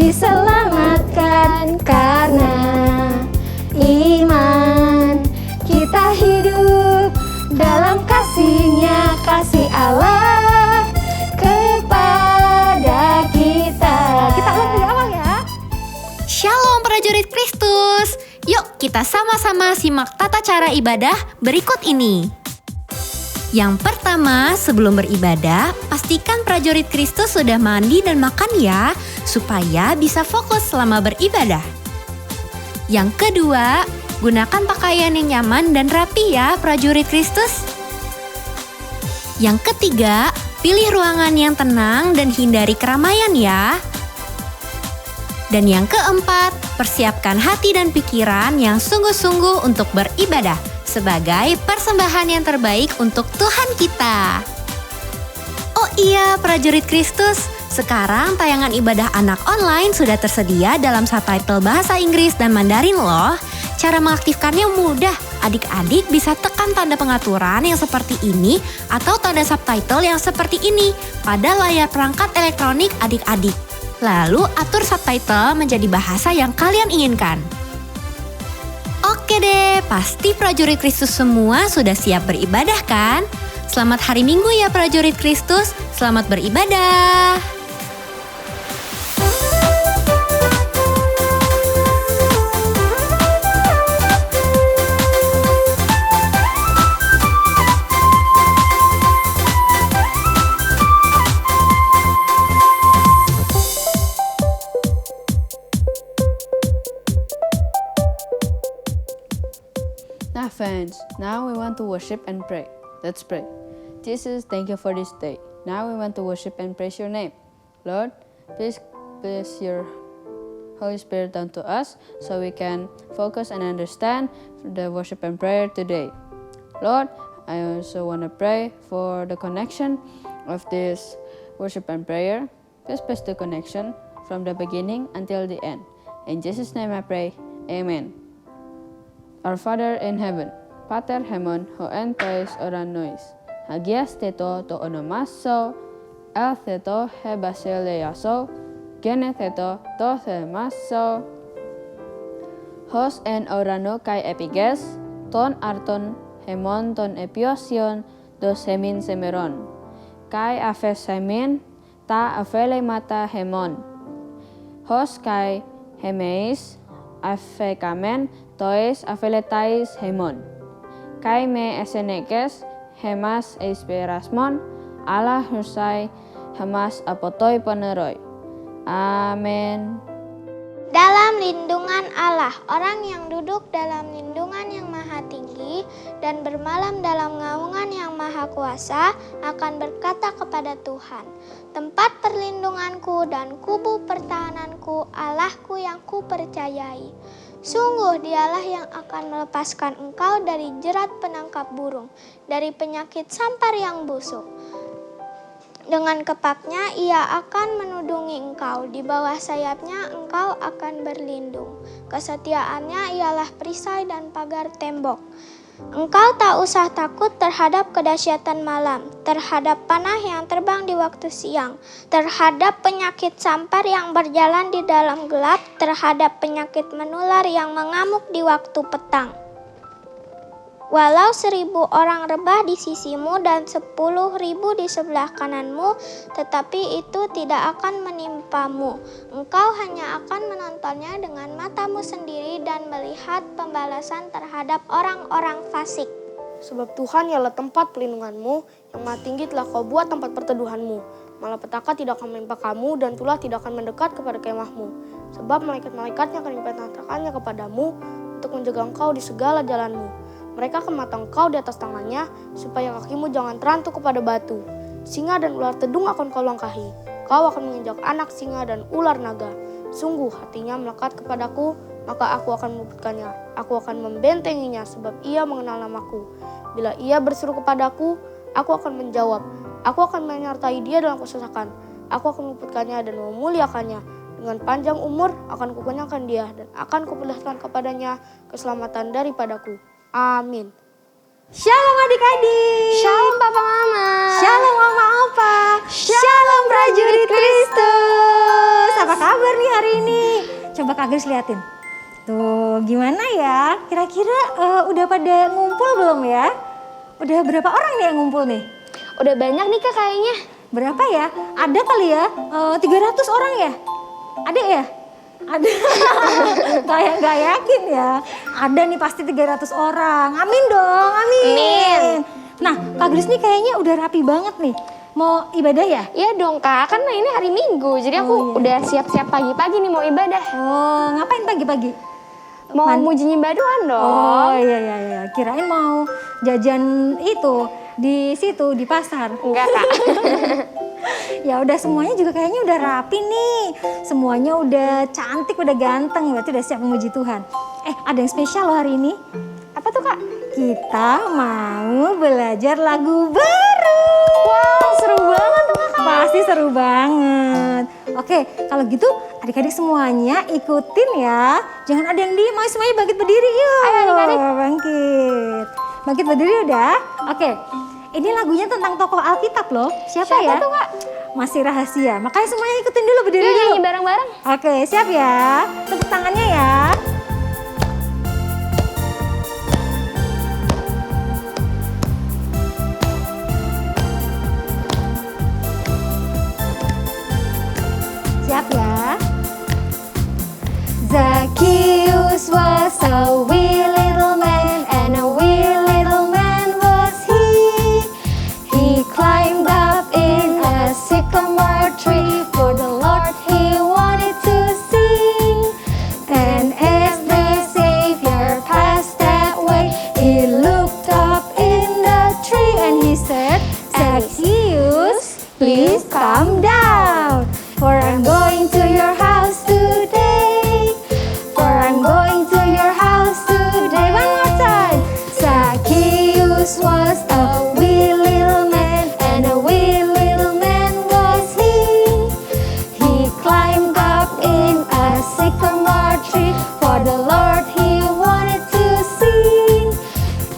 diselamatkan karena iman. Kita hidup dalam kasih-Nya, kasih Allah kepada kita. Kita ulang dari awal ya. Shalom prajurit Kristus. Yuk kita sama-sama simak tata cara ibadah berikut ini. Yang pertama, sebelum beribadah, pastikan prajurit Kristus sudah mandi dan makan ya, supaya bisa fokus selama beribadah. Yang kedua, gunakan pakaian yang nyaman dan rapi ya prajurit Kristus. Yang ketiga, pilih ruangan yang tenang dan hindari keramaian ya. Dan yang keempat, persiapkan hati dan pikiran yang sungguh-sungguh untuk beribadah sebagai persembahan yang terbaik untuk Tuhan kita. Oh iya, prajurit Kristus, sekarang tayangan ibadah anak online sudah tersedia dalam subtitle bahasa Inggris dan Mandarin loh. Cara mengaktifkannya mudah. Adik-adik bisa tekan tanda pengaturan yang seperti ini atau tanda subtitle yang seperti ini pada layar perangkat elektronik adik-adik. Lalu atur subtitle menjadi bahasa yang kalian inginkan. Oke deh, pasti prajurit Kristus semua sudah siap beribadah kan? Selamat hari Minggu ya prajurit Kristus, selamat beribadah. Now friends, now we want to worship and pray. Let's pray. Jesus, thank you for this day. Now we want to worship and praise your name. Lord, please place your Holy Spirit down to us so we can focus and understand the worship and prayer today. Lord, I also want to pray for the connection of this worship and prayer. Please bless the connection from the beginning until the end. In Jesus' name I pray. Amen. Our Father in heaven, Pater Hemon, ho entois oran nois, hagias teto to onomaso, el theto he basileaso, gene theto to themaso, hos en orano kai epiges, ton arton hemon ton epiosion, dos hemin semeron, kai afes hemin, ta afele mata hemon, hos kai hemeis, afekamen, tois afeletais hemon. Kai me esenekes hemas esperasmon Allah husai hemas apotoi paneroi. Amin. Dalam lindungan Allah, orang yang duduk dalam lindungan yang maha tinggi dan bermalam dalam naungan yang maha kuasa akan berkata kepada Tuhan, tempat perlindunganku dan kubu pertahananku, Allahku yang kupercayai. Sungguh dialah yang akan melepaskan engkau dari jerat penangkap burung, dari penyakit sampar yang busuk. Dengan kepaknya ia akan menudungi engkau, di bawah sayapnya engkau akan berlindung. Kesetiaannya ialah perisai dan pagar tembok. Engkau tak usah takut terhadap kedahsyatan malam, terhadap panah yang terbang di waktu siang, terhadap penyakit sampar yang berjalan di dalam gelap, terhadap penyakit menular yang mengamuk di waktu petang. Walau 1.000 orang rebah di sisimu dan 10.000 di sebelah kananmu, tetapi itu tidak akan menimpamu. Engkau hanya akan menontonnya dengan matamu sendiri dan melihat pembalasan terhadap orang-orang fasik. Sebab Tuhan ialah tempat pelindunganmu, yang maha tinggi telah kau buat tempat perteduhanmu. Malapetaka tidak akan menimpa kamu dan tulah tidak akan mendekat kepada kemahmu. Sebab malaikat-malaikatnya akan dipentangkannya kepadamu untuk menjaga engkau di segala jalanmu. Mereka akan mematang kau di atas tangannya, supaya kakimu jangan terantuk kepada batu. Singa dan ular tedung akan kau langkahi. Kau akan menginjak anak singa dan ular naga. Sungguh hatinya melekat kepadaku, maka aku akan meluputkannya. Aku akan membentenginya, sebab ia mengenal namaku. Bila ia berseru kepadaku, aku akan menjawab. Aku akan menyertai dia dalam kesusahan. Aku akan meluputkannya dan memuliakannya. Dengan panjang umur akan kukenyangkan dia, dan akan kuperlihatkan kepadanya keselamatan daripadaku. Amin. Shalom adik-adik. Shalom Papa Mama. Shalom Mama Opa. Shalom prajurit Kristus. Apa kabar nih hari ini? Coba Kak Grace liatin. Tuh, gimana ya? Kira-kira udah pada ngumpul belum ya? Udah berapa orang nih yang ngumpul nih? Udah banyak nih Kak kayaknya. Berapa ya? Ada kali ya? 300 orang ya? Ada ya? Ada. Kayak gak yakin ya. Ada nih pasti 300 orang. Amin dong, amin. Amin. Nah, Kak Grace nih kayaknya udah rapi banget nih. Mau ibadah ya? Iya dong Kak, kan ini hari Minggu. Jadi aku udah siap-siap pagi-pagi nih mau ibadah. Oh, ngapain pagi-pagi? Mau muji nyembah Tuhan dong. Oh iya. Kirain mau jajan itu di situ di pasar. Enggak Kak. Ya udah semuanya juga kayaknya udah rapi nih. Semuanya udah cantik, udah ganteng. Berarti udah siap memuji Tuhan. Ada yang spesial loh hari ini. Apa tuh Kak? Kita mau belajar lagu baru. Wow, seru banget tuh Kak. Pasti seru banget. Oke, kalau gitu adik-adik semuanya ikutin ya. Jangan ada yang diem, mau semuanya bangkit berdiri yuk. Ayo adik-adik. Bangkit. Bangkit berdiri udah. Oke, ini lagunya tentang tokoh Alkitab loh. Siapa ya? Tuh Kak? Masih rahasia. Makanya semuanya ikutin dulu, berdiri Yuk dulu. nyanyi bareng-bareng. Oke, siap ya. Tepuk tangannya ya. Siap ya. Zacchaeus was a wee little man, and a wee little man was he. He climbed up in a sycamore tree, for the Lord he wanted to see. And as the Savior passed that way, he looked up in the tree and he said, Zacchaeus, please come down. For I'm going to your house today. For I'm going to your house today. One more time. Zacchaeus was a wee little man, and a wee little man was he. He climbed up in a sycamore tree, for the Lord he wanted to see.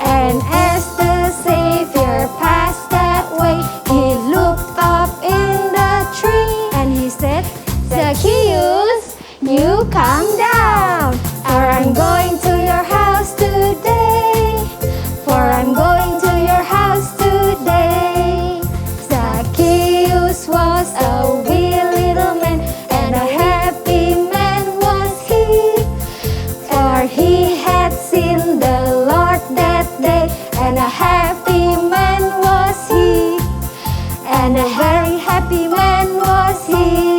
And as the Savior passed that way, he looked up in the tree and he said, Zacchaeus, you come down, for I'm going to your house today. For I'm going to your house today. Zacchaeus was a wee little man, and a happy man was he. For he had seen the Lord that day, and a happy man was he. And a very happy man was he.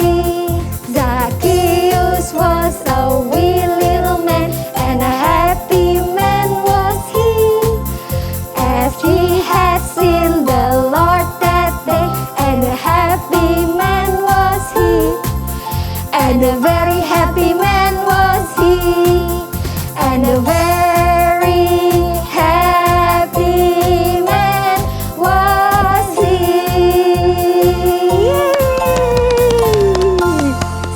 Zacchaeus was a wee little man, and a happy man was he. As he had seen the Lord that day, and a happy man was he. And a very happy man was he. And a very happy man was he.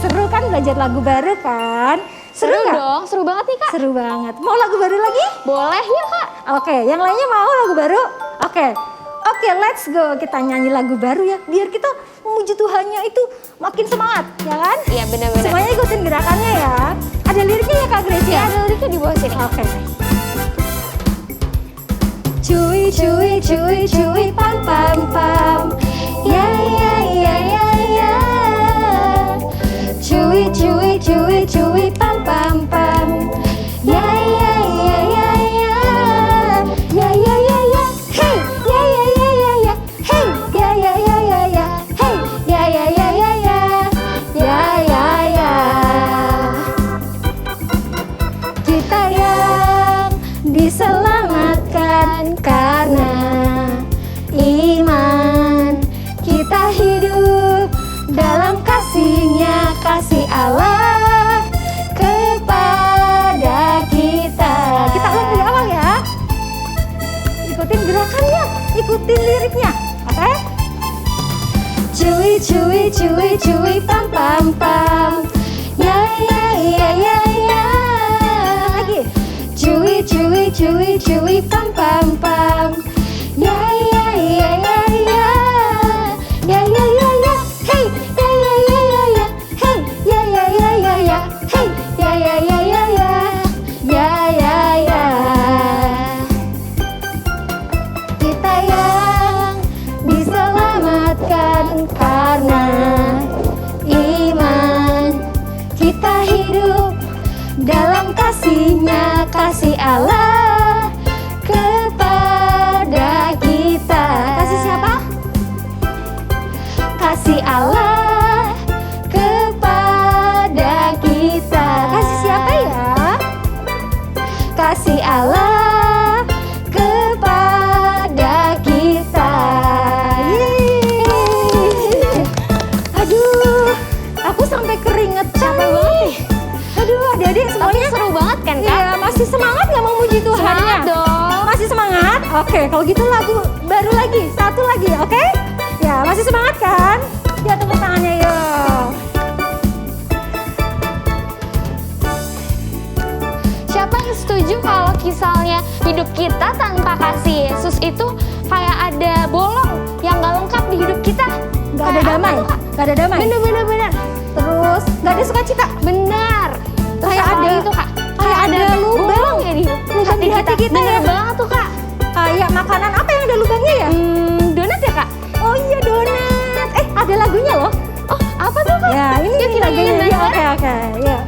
Seru kan belajar lagu baru kan? Seru nggak? dong, seru banget nih Kak. Seru banget. Mau lagu baru lagi? Boleh yuk Kak. Oke, yang lainnya mau lagu baru? Oke, let's go. Kita nyanyi lagu baru ya. Biar kita memuji Tuhannya itu makin semangat, ya kan? Iya benar-benar. Semuanya ikutin gerakannya ya. Ada liriknya ya Kak Grace Iya ya? ada liriknya di bawah sini. Oke. Cuy, cuy, cuy, cuy, pam, pam, pam. Ya, ya, ya, ya, ya. Cuy, cuy, cuy, cuy, pam, pam, pam. Ya, ya, ya, ya, ya. Ya, ya, ya, ya. Hey, ya, ya, ya, ya, ya. Hey, ya, ya, ya, ya, ya. Hey, ya, ya, ya, ya, ya. Ya, ya, ya. Kita yang diselamatkan karena iman. Kita hidup dalam kasih-Nya, kasih Allah kepada kita. Kita ulang dari awal ya. Ikutin gerakannya, ikutin liriknya. Oke? Cuy, cuy, cuy, cuy, pam, pam, pam. Ya, ya, ya, ya, ya. Lagi. Cuy, cuy, chewy, chewy, chewy, pam, pam, pam. Yeah, yeah, yeah, yeah, yeah. Yeah, yeah, yeah, yeah. Hey, yeah, yeah, yeah, yeah, yeah. Hey, yeah, yeah, yeah, yeah, yeah. Hey, yeah, yeah, yeah, yeah, yeah. Yeah, yeah, yeah. Kita yang diselamatkan karena iman. Kita hidup dalam kasih-Nya, kasih Allah kepada kita. Kasih siapa? Kasih Allah kepada kita. Kasih siapa ya? Kasih Allah kepada kita. Yeay. Aduh, aku sampai keringetan. Capek banget nih. Aduh, adik-adik semuanya seru banget kan, Kak? Iya, masih semangat nggak mau muji Tuhan? Semangat dong. Masih semangat? Oke, kalau gitu lagu baru lagi, satu lagi, oke? Ya, masih semangat kan? Ya, tepuk tangannya yuk. Siapa yang setuju kalau misalnya hidup kita tanpa kasih Yesus itu kayak ada bolong yang nggak lengkap di hidup kita? Nggak ada damai? Nggak ada damai? Bener. Terus nggak ada sukacita? Benar. Terus kayak ada itu, Kak. Kayak ada lubang ya di hati kita. Bener banget tuh, Kak. Kayak makanan apa yang ada lubangnya ya? Donat ya, Kak? Oh iya, donat. Ada lagunya loh. Oh, apa tuh, Kak? Ya, ini lagunya. Ya, oke. Ya.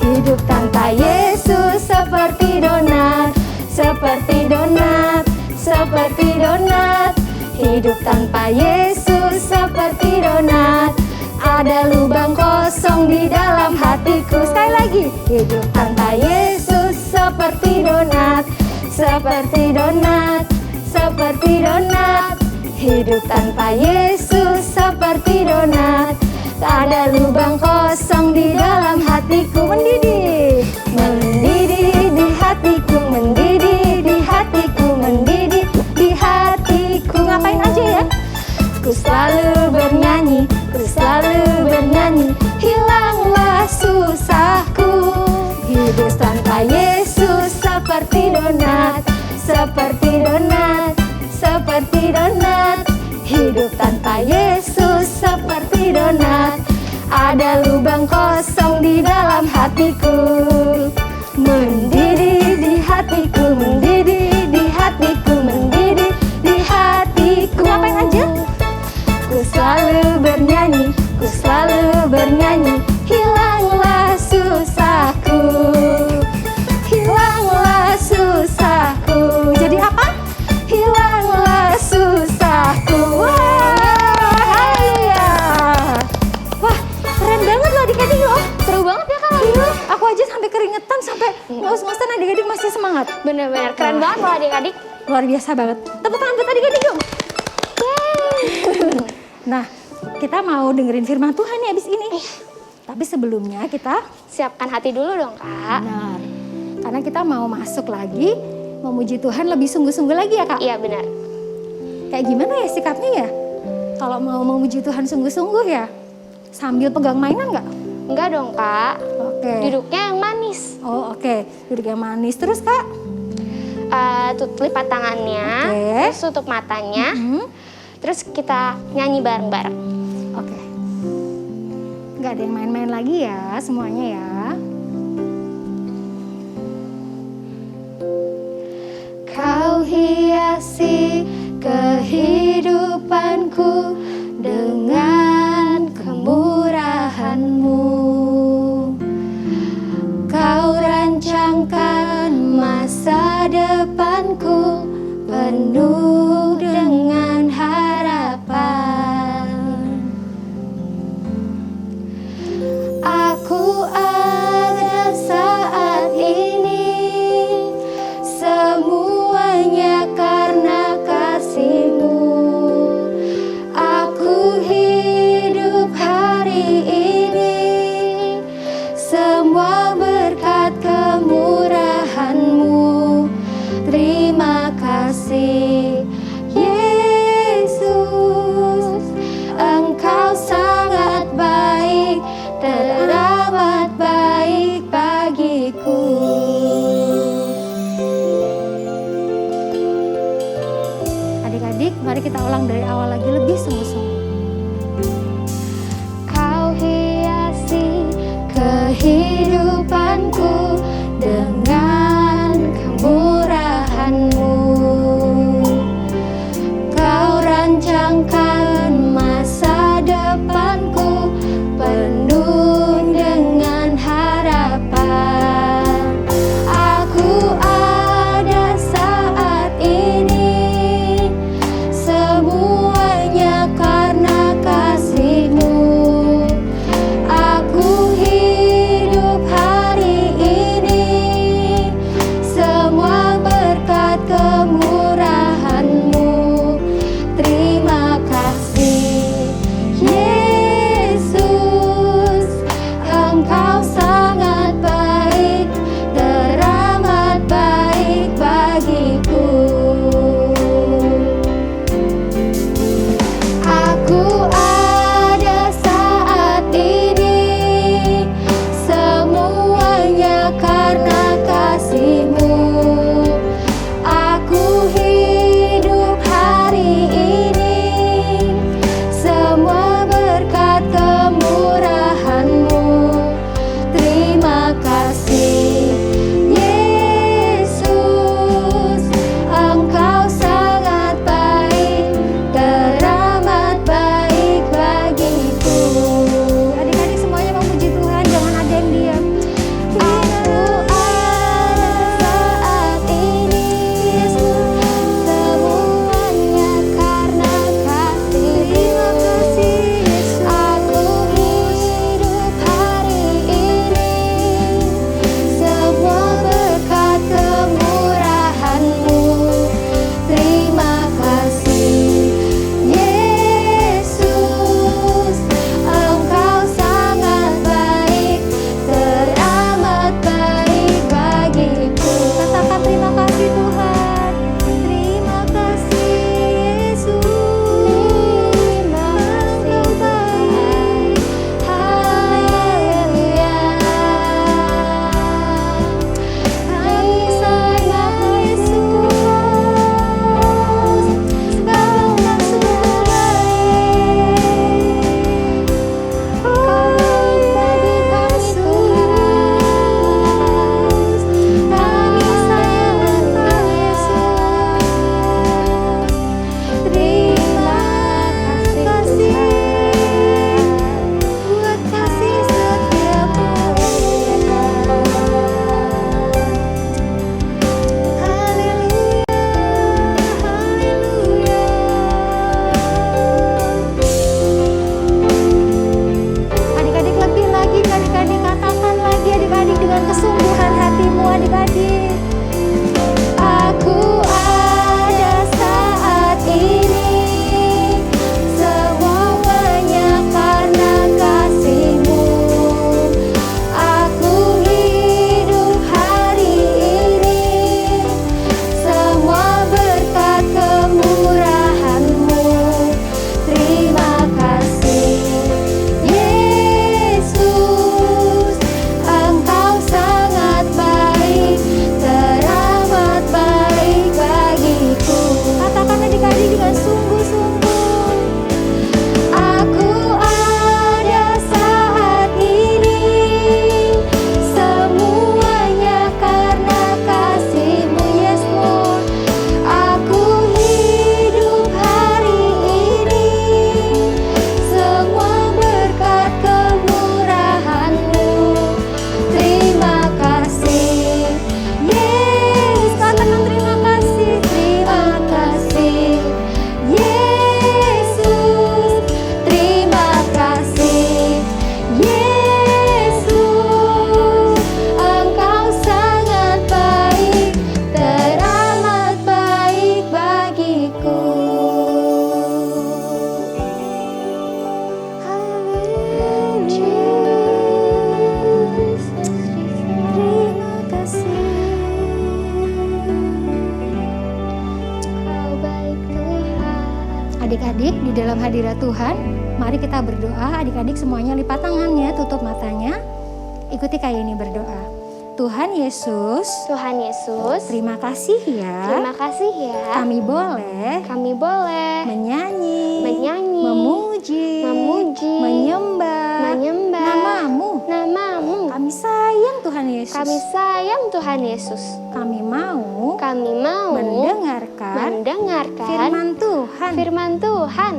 Hidup tanpa Yesus seperti donat, seperti donat, seperti donat. Hidup tanpa Yesus seperti donat. Ada lubang kosong di dalam hatiku. Sekali lagi. Hidup tanpa Yesus seperti donat, seperti donat, seperti donat. Hidup tanpa Yesus seperti donat. Ada lubang kosong di dalam hatiku. Mendidih, mendidih di hatiku, mendidih di hatiku, mendidih di hatiku. Ngapain aja ya? Ku selalu bernyanyi, ku selalu bernyanyi. Hilanglah susahku. Hidup tanpa Yesus seperti donat, seperti donat, seperti donat. Hidup tanpa Yesus seperti donat. Ada lubang kosong di dalam hatiku. Mendidih di hatiku, mendidih di hatiku, mendidih di hatiku. Ngapain aja? Ku selalu bernyanyi, ku selalu bernyanyi. Hilanglah susahku, hilanglah susahku. Jadi apa? Hilanglah susahku. Haleluya. Wah, keren banget loh adik-adik loh. Seru banget ya, Kak. Aku aja sampai keringetan, sampai ngos-ngosan, adik-adik masih semangat. Bener-bener keren banget loh adik-adik. Luar biasa banget. Tepuk tangan buat adik-adik dong. Nah, kita mau dengerin firman Tuhan nih abis ini. Tapi sebelumnya kita siapkan hati dulu dong, Kak. Benar. Karena kita mau masuk lagi, memuji Tuhan lebih sungguh-sungguh lagi ya, Kak? Iya, benar. Kayak gimana ya sikapnya ya? Kalau mau memuji Tuhan sungguh-sungguh ya? Sambil pegang mainan nggak? Enggak dong, Kak. Oke. Duduknya yang manis. Oh, oke. Duduk yang manis. Terus, Kak? Lipat tangannya, terus tutup matanya. Terus kita nyanyi bareng-bareng. Oke. Nggak ada yang main-main lagi ya semuanya ya. Kau hiasi kehidupanku dengan kemurahan-Mu. Kau rancangkan masa depanku penuh dengan harapan. Aku ada saat ini, semuanya karena kasih-Mu. Aku hidup hari ini Mari kita ulang dari awal lagi lebih sungguh-sungguh. Kau hiasi kehidupanku dengan kemurahan-Mu. Kau rancangkan masa depanku penuh dengan harapan. Aku ada saat ini, semuanya karena kasih-Mu. Aku hidup hari ini, semua berkat kemurahan-Mu. Terima kasih Yesus, Engkau sangat baik, teramat baik bagiku. Aku ada saat ini, semuanya karena kasih-Mu. Aku hidup hari ini, semua berkat kemurahan-Mu. Terima kasih Yesus, Engkau sangat baik, teramat baik bagiku. Adik-adik semuanya memuji Tuhan, jangan ada yang diam. Aku ada saat ini, semuanya karena kasih-Mu. Aku hidup hari ini, semua berkat kemurahan-Mu. Terima kasih Yesus, Engkau sangat baik, teramat baik bagiku. Katakan terima kasih Tuhan. Terima kasih Yesus, Engkau baik. Haleluya. Kami sayang Yesus, Engkau sungguh baik. Baik bagi kami Tuhan. Kami sayang Engkau Yesus. Terima kasih buat kasih setiamu. Haleluya, haleluya. Adik-adik lebih lagi, adik-adik katakan lagi adik-adik dengan kesungguhan hatimu adik-adik. Aku ada saat ini, semuanya karena kasih-Mu. Aku hidup hari ini, semua berkat kemurahan-Mu. Terima kasih Yesus, Engkau sangat baik, teramat baik bagiku. Katakan adik-adik dengan sungguh-sungguh. Aku ada saat ini, semuanya karena kasih-Mu, yes Lord. Aku hidup hari ini, semua berkat kemurahan-Mu. Terima kasih Yesus, katakan terima kasih. Terima kasih Yesus, terima kasih Yesus, Engkau sangat baik, teramat baik bagiku. Haleluya, Jesus, terima kasih. Kau baik Tuhan. Adik-adik di dalam hadirat Tuhan, mari kita berdoa. Adik-adik semuanya lipat tangannya, tutup matanya. Ikuti kayak ini berdoa. Tuhan Yesus, Tuhan Yesus, terima kasih ya. terima kasih ya. Kami boleh Kami boleh menyanyi, menyanyi, memuji, memuji, menyembah menyembah namamu. namamu. Kami sayang Tuhan Yesus. Kami sayang Tuhan Yesus. Kami mau Kami mau mendengarkan mendengarkan firman Tuhan. firman Tuhan.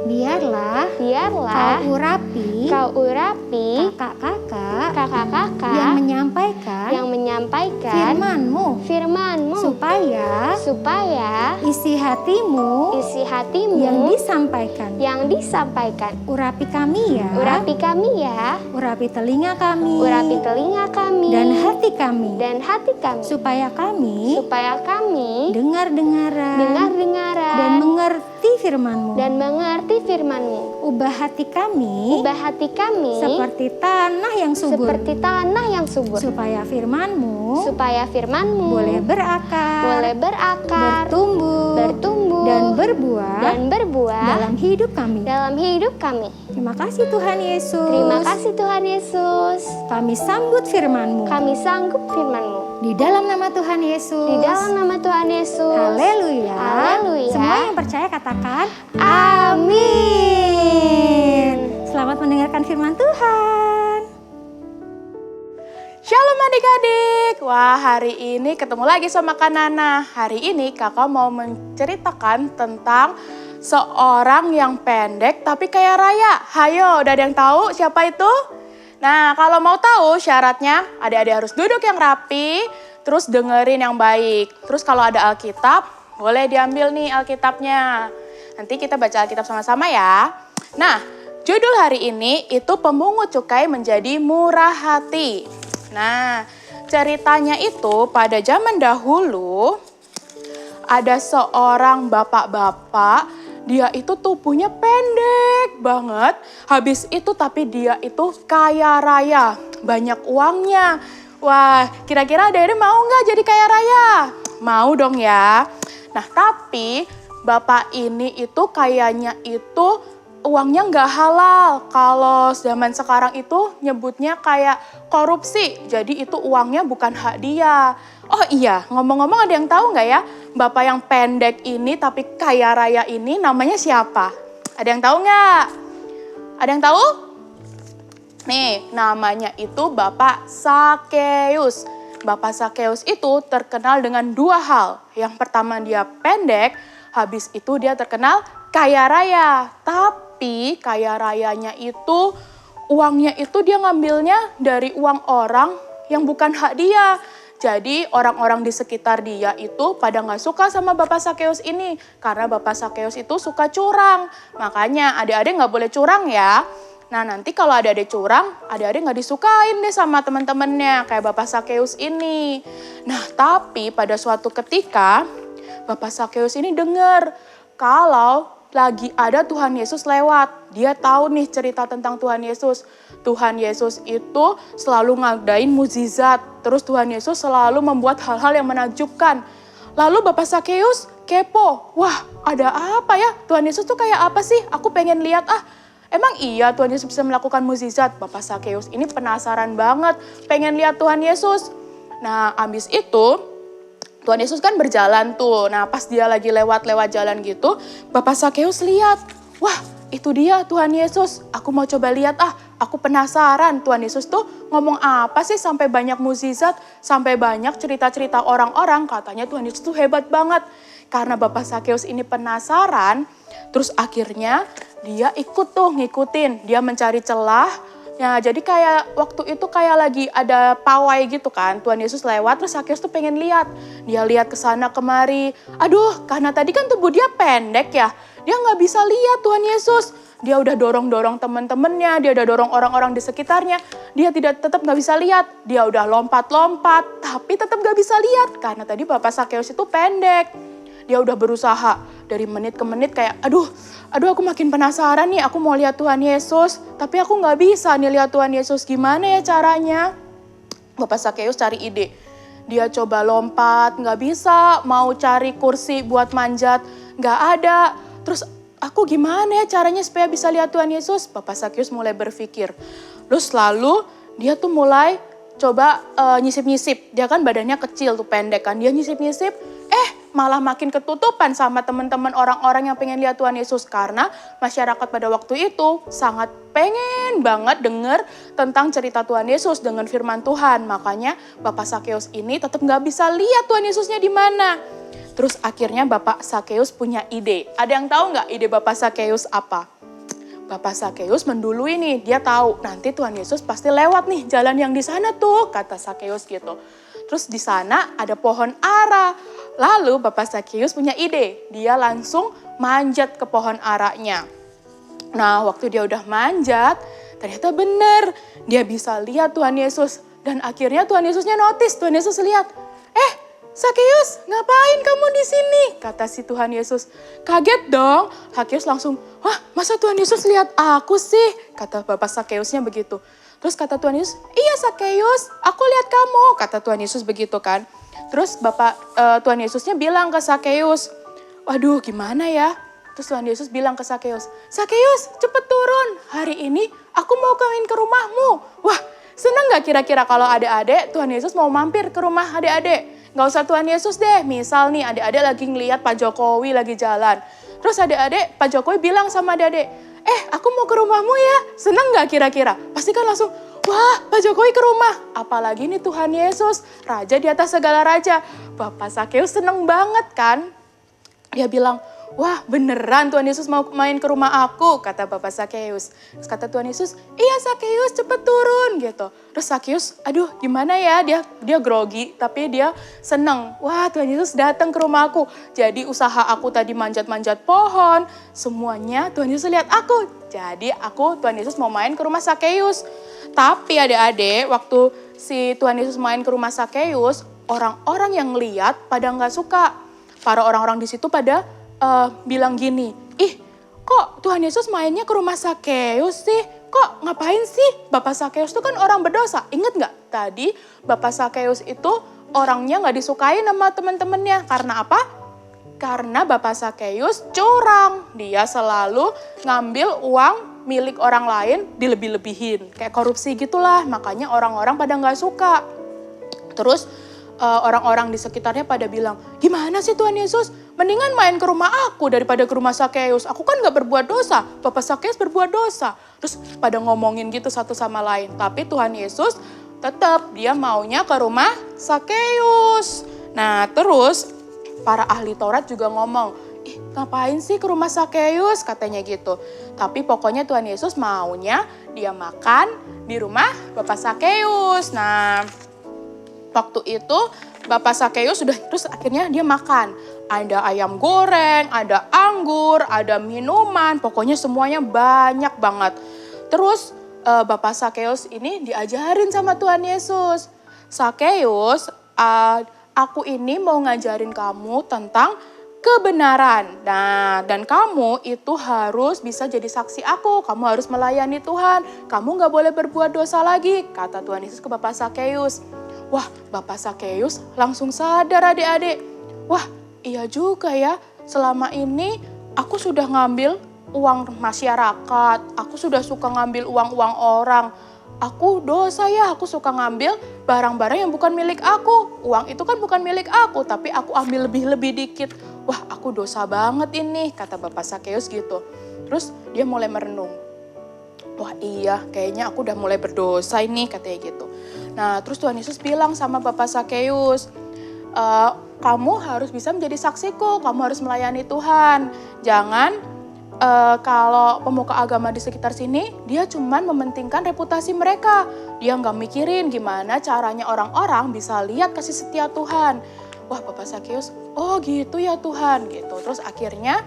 Biarlah Biarlah kau urapi kau urapi kakak-kakak kakak-kakak yang menyampaikan yang menyampaikan firman-Mu, firman-Mu supaya isi hatimu isi hatimu yang disampaikan. Urapi kami ya. urapi kami ya, Urapi telinga kami. urapi telinga kami Dan hati kami. dan hati kami Supaya kami dengar-dengaran dengar-dengaran dan mengerti firman-Mu. dan mengerti firman-Mu. Ubah hati kami Ubah hati kami seperti tanah yang subur. seperti tanah yang subur, Supaya firman-Mu supaya firman-Mu boleh berakar, bertumbuh dan berbuah dalam hidup kami. hidup kami. Terima kasih Tuhan Yesus. Terima kasih Tuhan Yesus. Kami sambut firman-Mu. Kami sanggup firman-Mu. Di dalam nama Tuhan Yesus. Di dalam nama Tuhan Yesus. Haleluya. Haleluya. Semua yang percaya katakan Amin. selamat mendengarkan firman Tuhan. Shalom adik-adik. Wah, hari ini ketemu lagi sama Kak Nana. Hari ini kakak mau menceritakan tentang seorang yang pendek tapi kaya raya. Hayo, udah ada yang tahu siapa itu? Nah, kalau mau tahu syaratnya, adik-adik harus duduk yang rapi, terus dengerin yang baik. Terus kalau ada Alkitab, boleh diambil nih Alkitabnya. Nanti kita baca Alkitab sama-sama ya. Nah, judul hari ini itu pemungut cukai menjadi murah hati. Nah, ceritanya itu pada zaman dahulu ada seorang bapak-bapak, dia itu tubuhnya pendek banget. Habis itu tapi dia itu kaya raya, banyak uangnya. Wah, kira-kira adik-adik mau nggak jadi kaya raya? Mau dong ya. Nah, tapi bapak ini itu kayaknya itu uangnya nggak halal. Kalau zaman sekarang itu nyebutnya kayak korupsi. Jadi itu uangnya bukan hak dia. Oh iya, ngomong-ngomong ada yang tahu nggak ya? Bapak yang pendek ini tapi kaya raya ini namanya siapa? Ada yang tahu nggak? Ada yang tahu? Nih, namanya itu Bapak Sakeus. Bapak Sakeus itu terkenal dengan dua hal. Yang pertama dia pendek, habis itu dia terkenal kaya raya. Tapi kaya rayanya itu uangnya itu dia ngambilnya dari uang orang yang bukan hak dia. Jadi orang-orang di sekitar dia itu pada nggak suka sama Bapak Sakeus ini. Karena Bapak Sakeus itu suka curang. Makanya adik-adik nggak boleh curang ya. Nah nanti kalau adik-adik curang, adik-adik nggak disukain deh sama teman-temannya. Kayak Bapak Sakeus ini. Nah tapi pada suatu ketika Bapak Sakeus ini dengar kalau lagi ada Tuhan Yesus lewat. Dia tahu nih cerita tentang Tuhan Yesus. Tuhan Yesus itu selalu ngadain mukjizat. Terus Tuhan Yesus selalu membuat hal-hal yang menakjubkan. Lalu Bapak Sakeus kepo. Wah, ada apa ya? Tuhan Yesus tuh kayak apa sih? Aku pengen lihat ah. Emang iya Tuhan Yesus bisa melakukan mukjizat? Bapak Sakeus ini penasaran banget. Pengen lihat Tuhan Yesus. Nah, abis itu Tuhan Yesus kan berjalan tuh. Nah pas dia lagi lewat jalan gitu, Bapak Sakeus lihat. Wah itu dia Tuhan Yesus. Aku mau coba lihat ah. Aku penasaran Tuhan Yesus tuh ngomong apa sih sampai banyak mukjizat. Sampai banyak cerita-cerita orang-orang katanya Tuhan Yesus tuh hebat banget. Karena Bapak Sakeus ini penasaran. Terus akhirnya dia ikut tuh ngikutin. Dia mencari celah. Ya, jadi kayak waktu itu kayak lagi ada pawai gitu kan. Tuhan Yesus lewat terus Sakeus tuh pengen lihat. Dia lihat ke sana kemari. Aduh, karena tadi kan tubuh dia pendek ya. Dia nggak bisa lihat Tuhan Yesus. Dia udah dorong-dorong teman-temannya, dia udah dorong orang-orang di sekitarnya. Dia tetap nggak bisa lihat. Dia udah lompat-lompat, tapi tetap nggak bisa lihat karena tadi Bapak Sakeus itu pendek. Dia udah berusaha dari menit ke menit kayak aduh aku makin penasaran nih, aku mau lihat Tuhan Yesus. Tapi aku nggak bisa nih lihat Tuhan Yesus, gimana ya caranya? Bapak Sakeus cari ide. Dia coba lompat, nggak bisa. Mau cari kursi buat manjat, nggak ada. Terus aku gimana ya caranya supaya bisa lihat Tuhan Yesus? Bapak Sakeus mulai berpikir. Terus lalu dia tuh mulai coba nyisip-nyisip. Dia kan badannya kecil tuh, pendek kan. Dia nyisip-nyisip, malah makin ketutupan sama teman-teman orang-orang yang pengen lihat Tuhan Yesus. Karena masyarakat pada waktu itu sangat pengen banget dengar tentang cerita Tuhan Yesus dengan firman Tuhan. Makanya Bapak Sakeus ini tetap nggak bisa lihat Tuhan Yesusnya di mana. Terus akhirnya Bapak Sakeus punya ide. Ada yang tahu nggak ide Bapak Sakeus apa? Bapak Sakeus mendului nih, dia tahu nanti Tuhan Yesus pasti lewat nih jalan yang di sana tuh, kata Sakeus gitu. Terus di sana ada pohon ara. Lalu Bapak Sakeus punya ide, dia langsung manjat ke pohon aranya. Nah, waktu dia udah manjat, ternyata bener, dia bisa lihat Tuhan Yesus. Dan akhirnya Tuhan Yesusnya notice, Tuhan Yesus lihat, Sakeus, ngapain kamu di sini? Kata si Tuhan Yesus. Kaget dong. Sakeus langsung, wah masa Tuhan Yesus lihat aku sih? Kata Bapak Sakeusnya begitu. Terus kata Tuhan Yesus, iya Sakeus, aku lihat kamu. Kata Tuhan Yesus begitu kan. Terus Tuhan Yesusnya bilang ke Sakeus, waduh gimana ya? Terus Tuhan Yesus bilang ke Sakeus, Sakeus cepet turun. Hari ini aku mau kawin ke rumahmu. Wah seneng gak kira-kira kalau adik-adik Tuhan Yesus mau mampir ke rumah adik-adik? Gak usah Tuhan Yesus deh, misal nih adik-adik lagi ngeliat Pak Jokowi lagi jalan. Terus adik-adik, Pak Jokowi bilang sama adik-adik, aku mau ke rumahmu ya, seneng gak kira-kira? Pasti kan langsung, wah Pak Jokowi ke rumah. Apalagi nih Tuhan Yesus, Raja di atas segala raja. Bapak Sakeus seneng banget kan? Dia bilang, wah beneran Tuhan Yesus mau main ke rumah aku, kata Bapak Sakeus. Terus kata Tuhan Yesus, iya Sakeus cepet turun gitu. Terus Sakeus, aduh gimana ya, dia grogi tapi dia seneng. Wah Tuhan Yesus datang ke rumah aku. Jadi usaha aku tadi manjat-manjat pohon, semuanya Tuhan Yesus lihat aku. Jadi Tuhan Yesus mau main ke rumah Sakeus. Tapi adik-adik, waktu si Tuhan Yesus main ke rumah Sakeus, orang-orang yang lihat pada nggak suka. Para orang-orang di situ pada bilang gini, kok Tuhan Yesus mainnya ke rumah Sakeus sih? Kok ngapain sih? Bapak Sakeus itu kan orang berdosa. Ingat nggak tadi Bapak Sakeus itu orangnya nggak disukai sama teman-temannya. Karena apa? Karena Bapak Sakeus curang. Dia selalu ngambil uang milik orang lain dilebih-lebihin. Kayak korupsi gitulah. Makanya orang-orang pada nggak suka. Terus orang-orang di sekitarnya pada bilang, gimana sih Tuhan Yesus? Mendingan main ke rumah aku daripada ke rumah Sakeus. Aku kan gak berbuat dosa, Bapak Sakeus berbuat dosa. Terus pada ngomongin gitu satu sama lain. Tapi Tuhan Yesus tetap dia maunya ke rumah Sakeus. Nah terus para ahli Taurat juga ngomong, ngapain sih ke rumah Sakeus? Katanya gitu. Tapi pokoknya Tuhan Yesus maunya dia makan di rumah Bapak Sakeus. Nah waktu itu Bapak Sakeus sudah terus akhirnya dia makan. Ada ayam goreng, ada anggur, ada minuman, pokoknya semuanya banyak banget. Terus Bapak Sakeus ini diajarin sama Tuhan Yesus. Sakeus, aku ini mau ngajarin kamu tentang kebenaran. Nah, dan kamu itu harus bisa jadi saksi aku. Kamu harus melayani Tuhan. Kamu gak boleh berbuat dosa lagi, kata Tuhan Yesus ke Bapak Sakeus. Wah, Bapak Sakeus langsung sadar adik-adik. Wah, iya juga ya. Selama ini aku sudah ngambil uang masyarakat. Aku sudah suka ngambil uang-uang orang. Aku dosa ya, aku suka ngambil barang-barang yang bukan milik aku. Uang itu kan bukan milik aku, tapi aku ambil lebih-lebih dikit. Wah, aku dosa banget ini, kata Bapak Sakeus gitu. Terus dia mulai merenung. Wah iya, kayaknya aku udah mulai berdosa ini, katanya gitu. Nah, terus Tuhan Yesus bilang sama Bapak Sakeus, kamu harus bisa menjadi saksiku, kamu harus melayani Tuhan. Jangan kalau pemuka agama di sekitar sini, dia cuman mementingkan reputasi mereka. Dia nggak mikirin gimana caranya orang-orang bisa lihat kasih setia Tuhan. Wah, Bapak Sakeus, oh gitu ya Tuhan, gitu. Terus akhirnya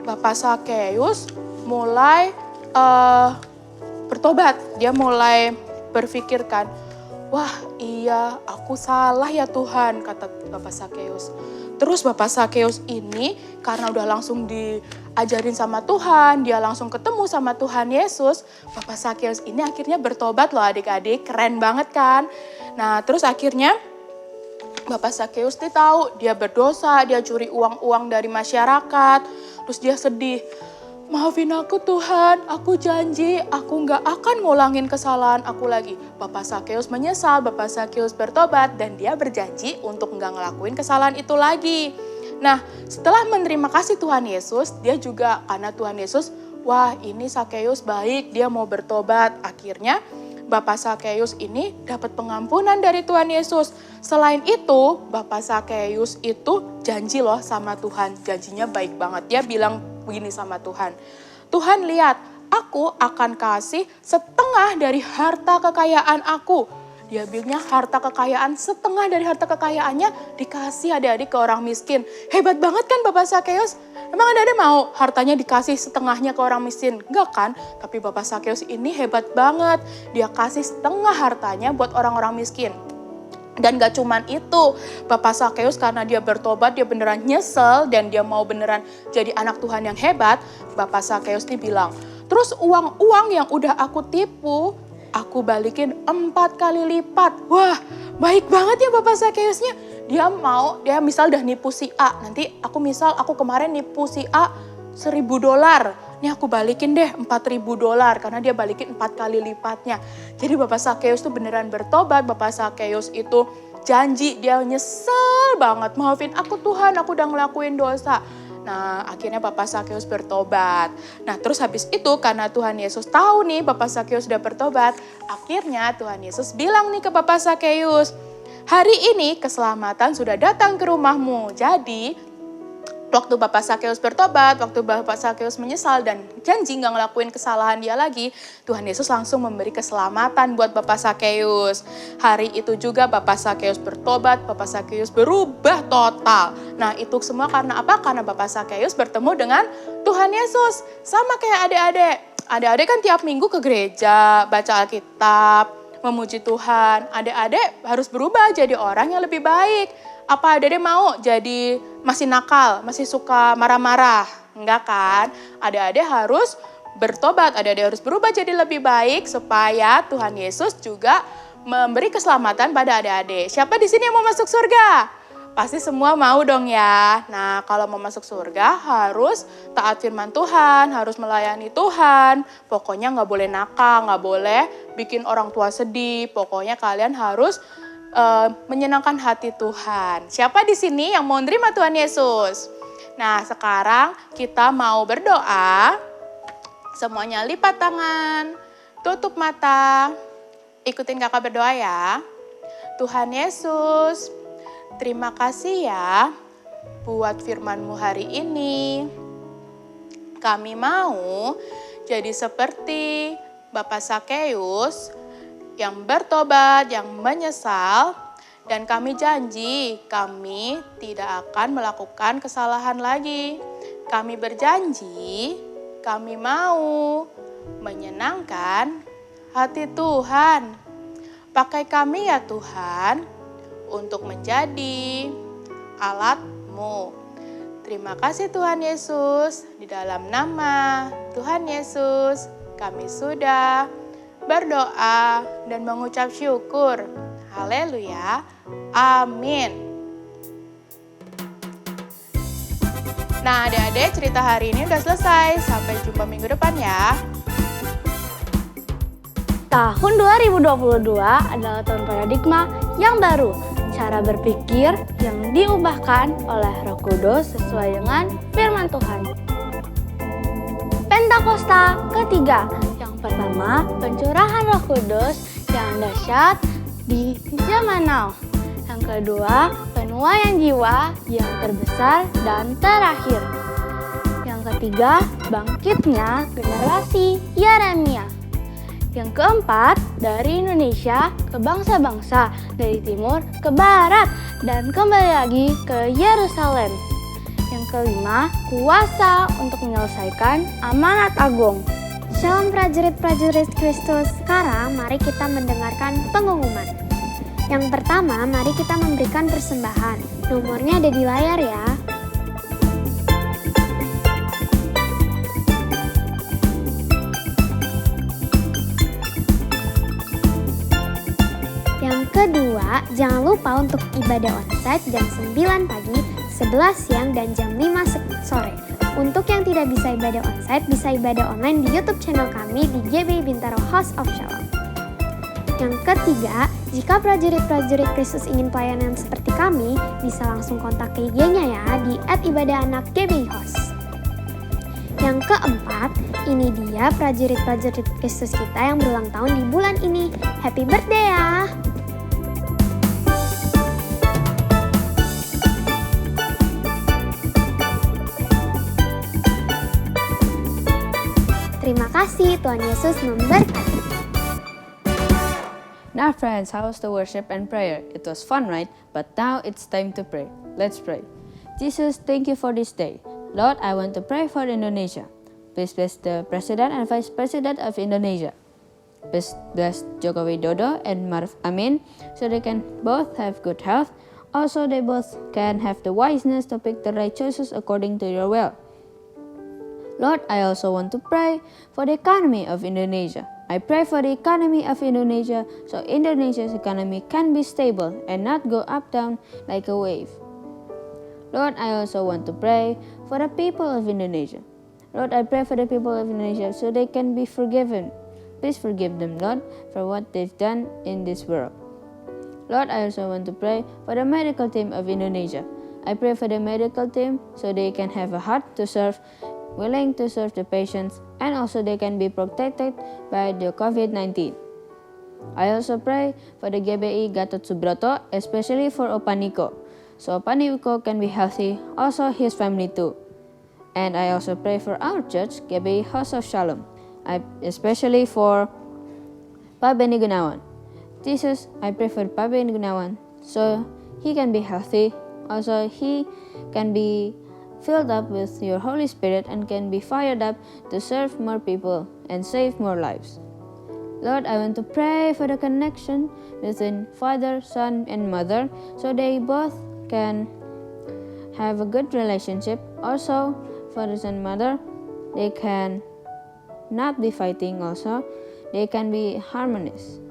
Bapak Sakeus mulai bertobat. Dia mulai berpikirkan, wah iya aku salah ya Tuhan, kata Bapak Sakeus. Terus Bapak Sakeus ini karena udah langsung diajarin sama Tuhan, dia langsung ketemu sama Tuhan Yesus. Bapak Sakeus ini akhirnya bertobat loh adik-adik, keren banget kan. Nah terus akhirnya Bapak Sakeus tahu dia berdosa, dia curi uang-uang dari masyarakat. Terus dia sedih, maafin aku Tuhan, aku janji aku nggak akan ngulangin kesalahan aku lagi. Bapak Sakeus menyesal, Bapak Sakeus bertobat dan dia berjanji untuk nggak ngelakuin kesalahan itu lagi. Nah setelah menerima kasih Tuhan Yesus, dia juga karena Tuhan Yesus, wah ini Sakeus baik, dia mau bertobat. Akhirnya Bapak Sakeus ini dapat pengampunan dari Tuhan Yesus. Selain itu, Bapak Sakeus itu janji loh sama Tuhan, janjinya baik banget. Dia bilang begini sama Tuhan, Tuhan lihat, aku akan kasih setengah dari harta kekayaan aku. Dia bilangnya harta kekayaan, setengah dari harta kekayaannya dikasih adik-adik ke orang miskin. Hebat banget kan Bapak Sakeus? Emang adik-adik mau hartanya dikasih setengahnya ke orang miskin? Enggak kan? Tapi Bapak Sakeus ini hebat banget. Dia kasih setengah hartanya buat orang-orang miskin. Dan gak cuman itu, Bapak Sakeus karena dia bertobat, dia beneran nyesel dan dia mau beneran jadi anak Tuhan yang hebat. Bapak Sakeus ini bilang, terus uang-uang yang udah aku tipu, aku balikin 4 kali lipat. Wah, baik banget ya Bapak Sakeusnya. Dia misal udah nipu si A, nanti aku kemarin nipu si A $1.000. Ini aku balikin deh $4.000 karena dia balikin 4 kali lipatnya. Jadi Bapak Sakeus tuh beneran bertobat. Bapak Sakeus itu janji, dia nyesel banget. Maafin aku Tuhan, aku udah ngelakuin dosa. Nah akhirnya Bapak Sakeus bertobat. Nah terus habis itu karena Tuhan Yesus tahu nih Bapak Sakeus sudah bertobat. Akhirnya Tuhan Yesus bilang nih ke Bapak Sakeus, hari ini keselamatan sudah datang ke rumahmu. Jadi waktu Bapak Sakeus bertobat, waktu Bapak Sakeus menyesal dan janji gak ngelakuin kesalahan dia lagi, Tuhan Yesus langsung memberi keselamatan buat Bapak Sakeus. Hari itu juga Bapak Sakeus bertobat, Bapak Sakeus berubah total. Nah itu semua karena apa? Karena Bapak Sakeus bertemu dengan Tuhan Yesus. Sama kayak adik-adik. Adik-adik kan tiap minggu ke gereja, baca Alkitab, memuji Tuhan. Adik-adik harus berubah jadi orang yang lebih baik. Apa adik-adik mau jadi masih nakal, masih suka marah-marah? Enggak kan? Adik-adik harus bertobat, adik-adik harus berubah jadi lebih baik supaya Tuhan Yesus juga memberi keselamatan pada adik-adik. Siapa di sini yang mau masuk surga? Pasti semua mau dong ya. Nah kalau mau masuk surga harus taat firman Tuhan, harus melayani Tuhan. Pokoknya gak boleh nakal, gak boleh bikin orang tua sedih. Pokoknya kalian harus menyenangkan hati Tuhan. Siapa di sini yang mau menerima Tuhan Yesus? Nah, sekarang kita mau berdoa. Semuanya lipat tangan, tutup mata. Ikutin kakak berdoa ya. Tuhan Yesus, terima kasih ya buat firman-Mu hari ini. Kami mau jadi seperti Bapak Sakeus yang bertobat, yang menyesal, dan kami janji kami tidak akan melakukan kesalahan lagi. Kami berjanji, kami mau menyenangkan hati Tuhan. Pakai kami ya Tuhan untuk menjadi alat-Mu. Terima kasih Tuhan Yesus, di dalam nama Tuhan Yesus kami sudah berdoa dan mengucap syukur. Haleluya. Amin. Nah adik-adik, cerita hari ini udah selesai. Sampai jumpa minggu depan ya. Tahun 2022 adalah tahun paradigma yang baru. Cara berpikir yang diubahkan oleh Roh Kudus sesuai dengan firman Tuhan. Pentakosta ketiga. Yang pertama, pencurahan Roh Kudus yang dahsyat di zaman now. Yang kedua, penuaian jiwa yang terbesar dan terakhir. Yang ketiga, bangkitnya generasi Yeremia. Yang keempat, dari Indonesia ke bangsa-bangsa, dari timur ke barat, dan kembali lagi ke Yerusalem. Yang kelima, kuasa untuk menyelesaikan amanat agung. Shalom prajurit-prajurit Kristus. Sekarang mari kita mendengarkan pengumuman. Yang pertama, mari kita memberikan persembahan. Nomornya ada di layar ya. Yang kedua, jangan lupa untuk ibadah onsite jam 9 pagi, 11 siang, dan jam 5 sore. Untuk yang tidak bisa ibadah onsite, bisa ibadah online di YouTube channel kami di GBI Bintaro House of Shalom. Yang ketiga, jika prajurit-prajurit Kristus ingin pelayanan seperti kami, bisa langsung kontak ke IG-nya ya di @ibadahanakkbhouse. Yang keempat, ini dia prajurit-prajurit Kristus kita yang berulang tahun di bulan ini. Happy birthday ya! Terima kasih, Tuhan Yesus memberkati. Now friends, how was the worship and prayer? It was fun, right? But now it's time to pray. Let's pray. Jesus, thank you for this day. Lord, I want to pray for Indonesia. Please bless the President and Vice President of Indonesia. Please bless Joko Widodo and Maruf Amin so they can both have good health. Also, they both can have the wiseness to pick the right choices according to your will. Lord, I also want to pray for the economy of Indonesia. I pray for the economy of Indonesia so Indonesia's economy can be stable and not go up down like a wave. Lord, I also want to pray for the people of Indonesia. Lord, I pray for the people of Indonesia so they can be forgiven. Please forgive them, Lord, for what they've done in this world. Lord, I also want to pray for the medical team of Indonesia. I pray for the medical team so they can have a heart to serve, willing to serve the patients, and also they can be protected by the COVID-19. I also pray for the GBI Gatot Subroto, especially for Opa Niko, so Opa Niko can be healthy, also his family too. And I also pray for our church, GBI House of Shalom, especially for Pak Benny Gunawan. Jesus, I pray for Pak Benny Gunawan, so he can be healthy, also he can be filled up with your Holy Spirit and can be fired up to serve more people and save more lives. Lord, I want to pray for the connection between father, son, and mother so they both can have a good relationship. Also, father and mother, they can not be fighting also. They can be harmonious.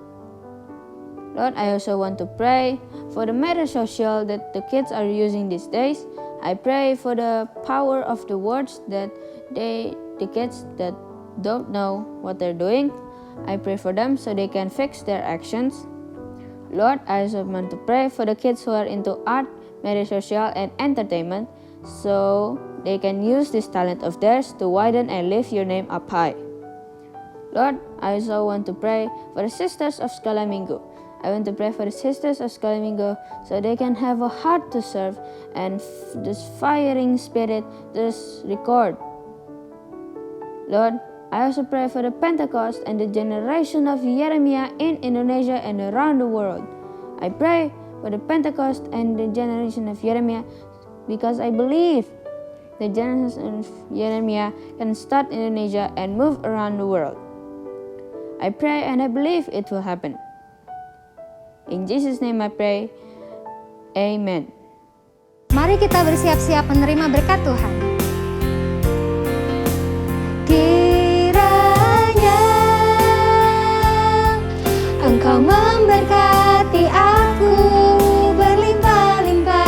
Lord, I also want to pray for the media social that the kids are using these days. I pray for the power of the words that the kids that don't know what they're doing, I pray for them so they can fix their actions. Lord, I also want to pray for the kids who are into art, media social, and entertainment so they can use this talent of theirs to widen and lift your name up high. Lord, I also want to pray for the sisters of Skala Minggu. I want to pray for the sisters of Skala Minggu so they can have a heart to serve and this firing spirit, this record. Lord, I also pray for the Pentecost and the generation of Jeremiah in Indonesia and around the world. I pray for the Pentecost and the generation of Jeremiah because I believe the generation of Jeremiah can start in Indonesia and move around the world. I pray and I believe it will happen. In Jesus' name I pray, Amen. Mari kita bersiap-siap menerima berkat Tuhan. Kiranya Engkau memberkati aku berlimpah-limpah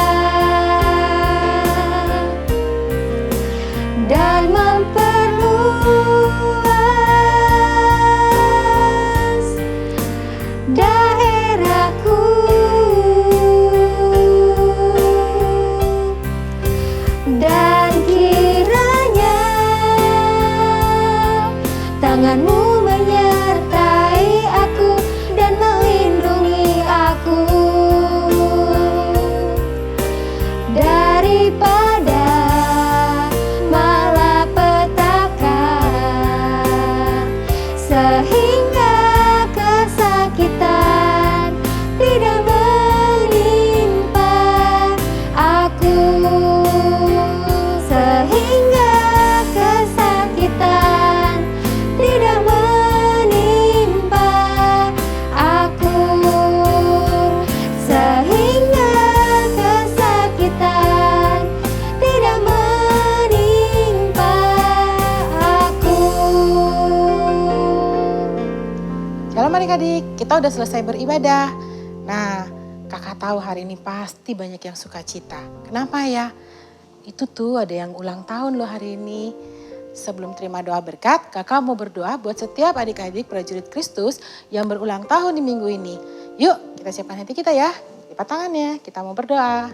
dan memperluas daerahku. Dan kiranya tangan-Mu menyertai aku dan melindungi aku daripada malapetaka sehingga kesakitan tidak menimpa aku, sehingga kesakitan tidak menimpa aku, sehingga kesakitan tidak menimpa aku. Shalom adik-adik, kita udah selesai beribadah. Nah, kakak tahu hari ini pasti banyak yang suka cita. Kenapa ya? Itu tuh ada yang ulang tahun loh hari ini. Sebelum terima doa berkat, kakak mau berdoa buat setiap adik-adik prajurit Kristus yang berulang tahun di minggu ini. Yuk kita siapkan hati kita ya. Lipat tangannya, kita mau berdoa.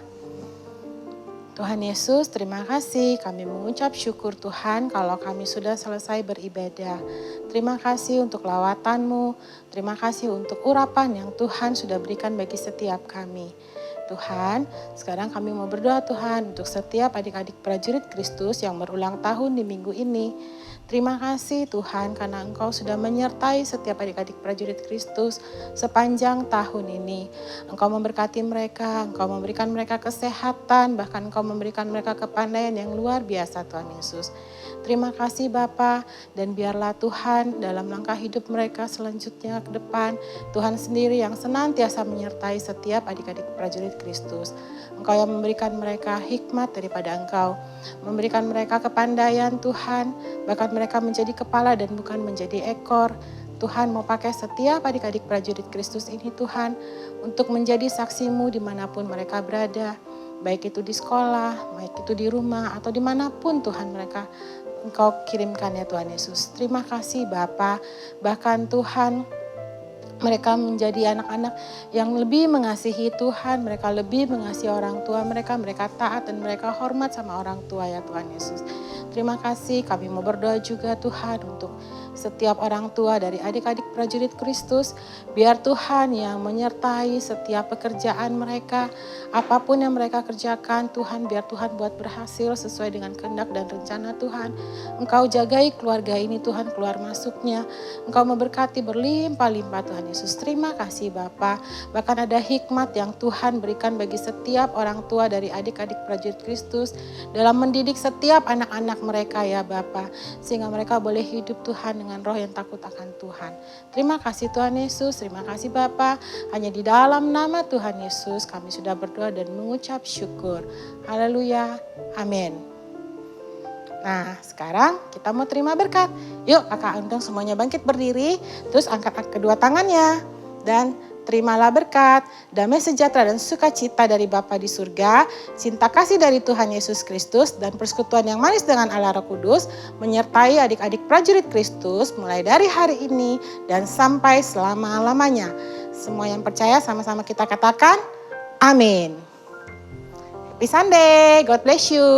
Tuhan Yesus, terima kasih. Kami mengucap syukur Tuhan kalau kami sudah selesai beribadah. Terima kasih untuk lawatan-Mu. Terima kasih untuk urapan yang Tuhan sudah berikan bagi setiap kami. Tuhan, sekarang kami mau berdoa Tuhan untuk setiap adik-adik prajurit Kristus yang berulang tahun di minggu ini. Terima kasih Tuhan karena Engkau sudah menyertai setiap adik-adik prajurit Kristus sepanjang tahun ini. Engkau memberkati mereka, Engkau memberikan mereka kesehatan, bahkan Engkau memberikan mereka kepandaian yang luar biasa Tuhan Yesus. Terima kasih Bapa, dan biarlah Tuhan dalam langkah hidup mereka selanjutnya ke depan, Tuhan sendiri yang senantiasa menyertai setiap adik-adik prajurit Kristus. Engkau yang memberikan mereka hikmat daripada Engkau, memberikan mereka kepandaian Tuhan, bahkan mereka menjadi kepala dan bukan menjadi ekor. Tuhan mau pakai setiap adik-adik prajurit Kristus ini Tuhan, untuk menjadi saksi-Mu dimanapun mereka berada, baik itu di sekolah, baik itu di rumah, atau dimanapun Tuhan mereka Engkau kirimkan ya Tuhan Yesus. Terima kasih Bapa, bahkan Tuhan mereka menjadi anak-anak yang lebih mengasihi Tuhan, mereka lebih mengasihi orang tua mereka taat dan mereka hormat sama orang tua ya Tuhan Yesus. Terima kasih, kami mau berdoa juga Tuhan untuk setiap orang tua dari adik-adik prajurit Kristus. Biar Tuhan yang menyertai setiap pekerjaan mereka, apapun yang mereka kerjakan Tuhan, biar Tuhan buat berhasil sesuai dengan kehendak dan rencana Tuhan. Engkau jagai keluarga ini Tuhan, keluar masuknya. Engkau memberkati berlimpah-limpah Tuhan Yesus. Terima kasih Bapa. Bahkan ada hikmat yang Tuhan berikan bagi setiap orang tua dari adik-adik prajurit Kristus dalam mendidik setiap anak-anak mereka ya Bapa, sehingga mereka boleh hidup Tuhan dengan roh yang takut akan Tuhan. Terima kasih Tuhan Yesus, terima kasih Bapa. Hanya di dalam nama Tuhan Yesus kami sudah berdoa dan mengucap syukur. Haleluya, amin. Nah sekarang kita mau terima berkat. Yuk kakak undang semuanya bangkit berdiri, terus angkat kedua tangannya dan terimalah berkat, damai sejahtera dan sukacita dari Bapa di surga, cinta kasih dari Tuhan Yesus Kristus, dan persekutuan yang manis dengan Allah Roh Kudus menyertai adik-adik prajurit Kristus mulai dari hari ini dan sampai selama-lamanya. Semua yang percaya sama-sama kita katakan, amin. Happy Sunday, God bless you.